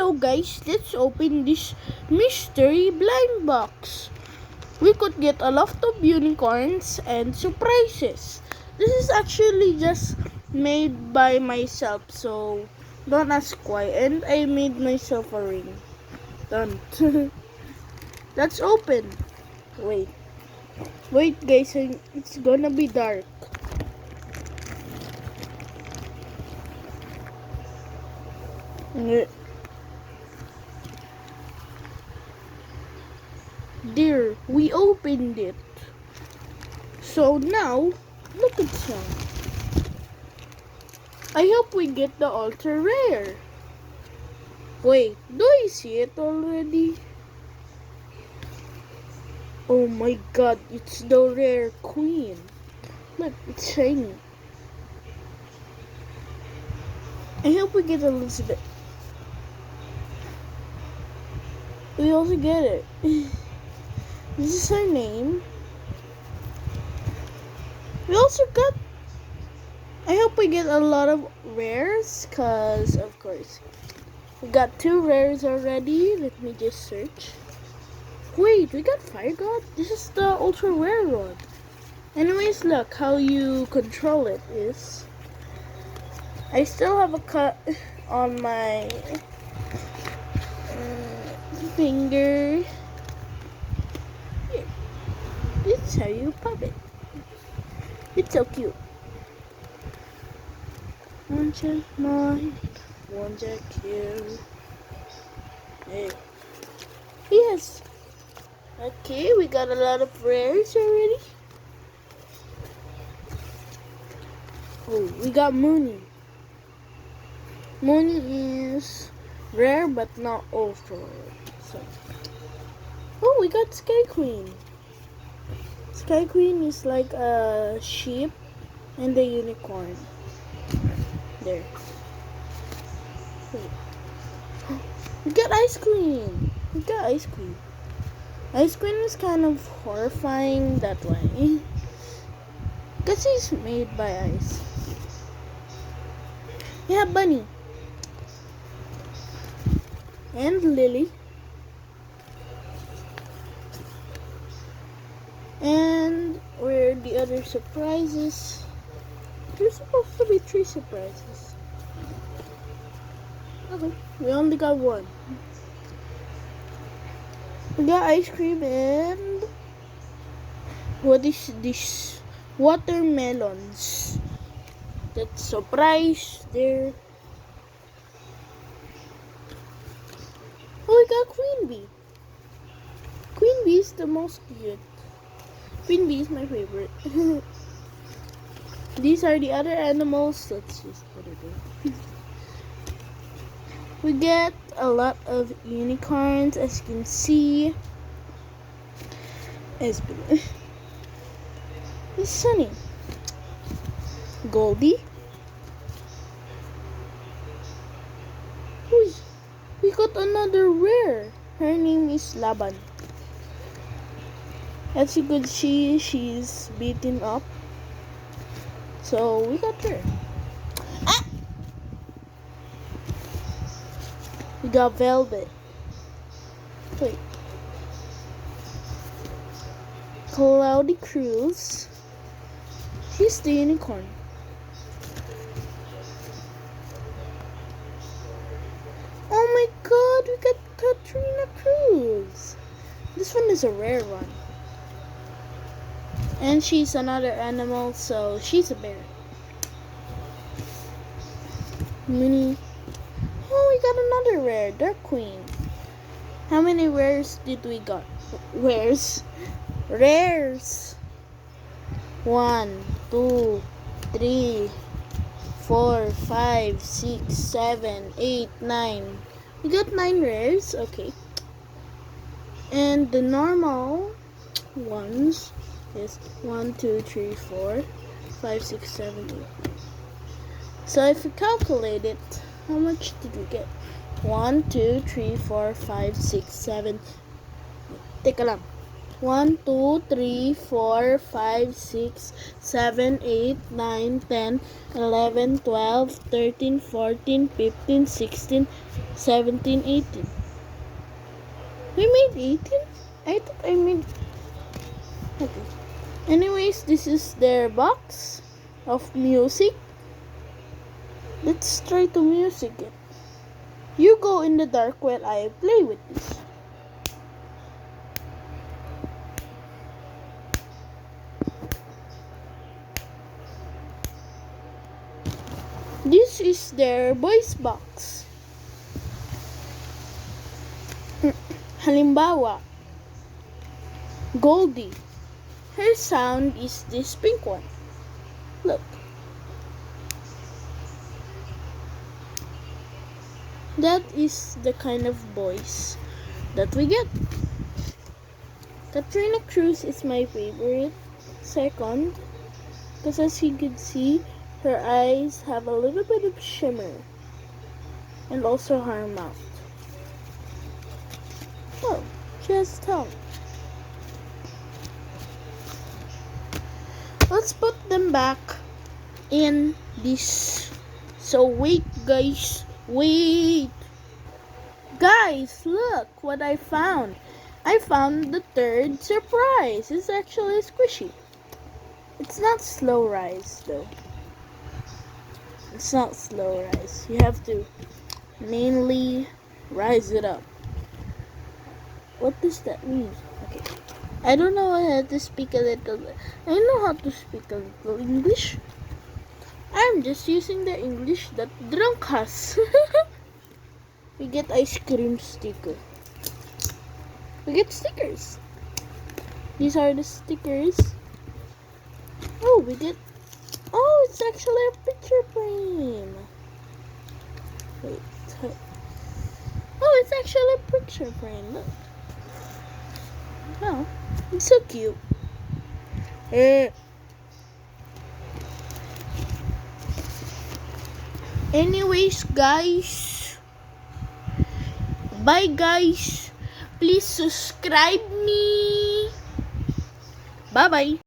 Hello guys, let's open this mystery blind box. We could get a lot of unicorns and surprises. This is actually just made by myself, so don't ask why. And I made myself a ring. Done. Let's open. Wait guys, it's gonna be dark. There, we opened it. So now, look at some. I hope we get the ultra rare. Wait, do I see it already? Oh my god, it's the rare queen. Look, it's shiny. I hope we get Elizabeth. We also get it. This is her name. We also got... I hope we get a lot of rares, cause of course. We got 2 rares already. Let me just search. Wait, we got Fire God? This is the ultra rare one. Anyways, look how you control it is. I still have a cut on my finger. Here. This is how you pop it. It's so cute. One check mine, one check here. Hey. Yes. Okay, we got a lot of rares already. Oh, we got Mooney. Mooney is rare but not ultra rare. So. Oh, we got Sky Queen. Sky Queen is like a sheep and a unicorn. There. Wait. We got Ice Queen. Ice Queen is kind of horrifying that way. Because he's made by ice. We have Bunny. And Lily. And where are the other surprises? There's supposed to be 3 surprises. Okay, we only got 1. We got ice cream and... what is this? Watermelons. That's surprise there. Oh, we got Queen Bee. Queen Bee is the most cute. Queen Bee is my favorite. These are the other animals. Let's just put it in. We get a lot of unicorns, as you can see. This is Sunny. Goldie. Uy, we got another rare. Her name is Laban. As you could see, she's beaten up. So we got her. Ah! We got Velvet. Wait. Cloudy Cruise. She's the unicorn. Oh my god, we got Katrina Cruz. This one is a rare one. And she's another animal, so she's a bear. Minnie. Oh, we got another rare, Dark Queen. How many rares did we got? Rares. 1, 2, 3, 4, 5, 6, 7, 8, 9. We got 9 rares, okay. And the normal ones is 1, 2, 3, 4, 5, 6, 7, 8. So if you calculate it, how much did we get? 1, 2, 3, 4, 5, 6, 7. Teka lang. 1, 2, 3, 4, 5, 6, 7, 8, 9, 10, 11, 12, 13, 14, 15, 16, 17, 18. We made 18? I thought I made... Okay. Anyways, this is their box of music. Let's try to music it. You go in the dark while I play with this. This is their voice box. Halimbawa, Goldie. Her sound is this pink one. Look. That is the kind of voice that we get. Katrina Cruz is my favorite. Second, because as you can see, her eyes have a little bit of shimmer. And also her mouth. Oh, she has tongue. Let's put them back in this. So wait, guys. Wait. Guys, look what I found. I found the third surprise. It's actually squishy. It's not slow rise though. It's not slow rise. You have to mainly rise it up. What does that mean? Okay. I don't know how to speak a little. I know how to speak a little English. I'm just using the English that drunk has. We get ice cream sticker. We get stickers. These are the stickers. Oh, we get... Oh, it's actually a picture frame. Wait. Oh, it's actually a picture frame. Look. Oh, it's so cute. Anyways, guys. Bye, guys. Please subscribe me. Bye-bye.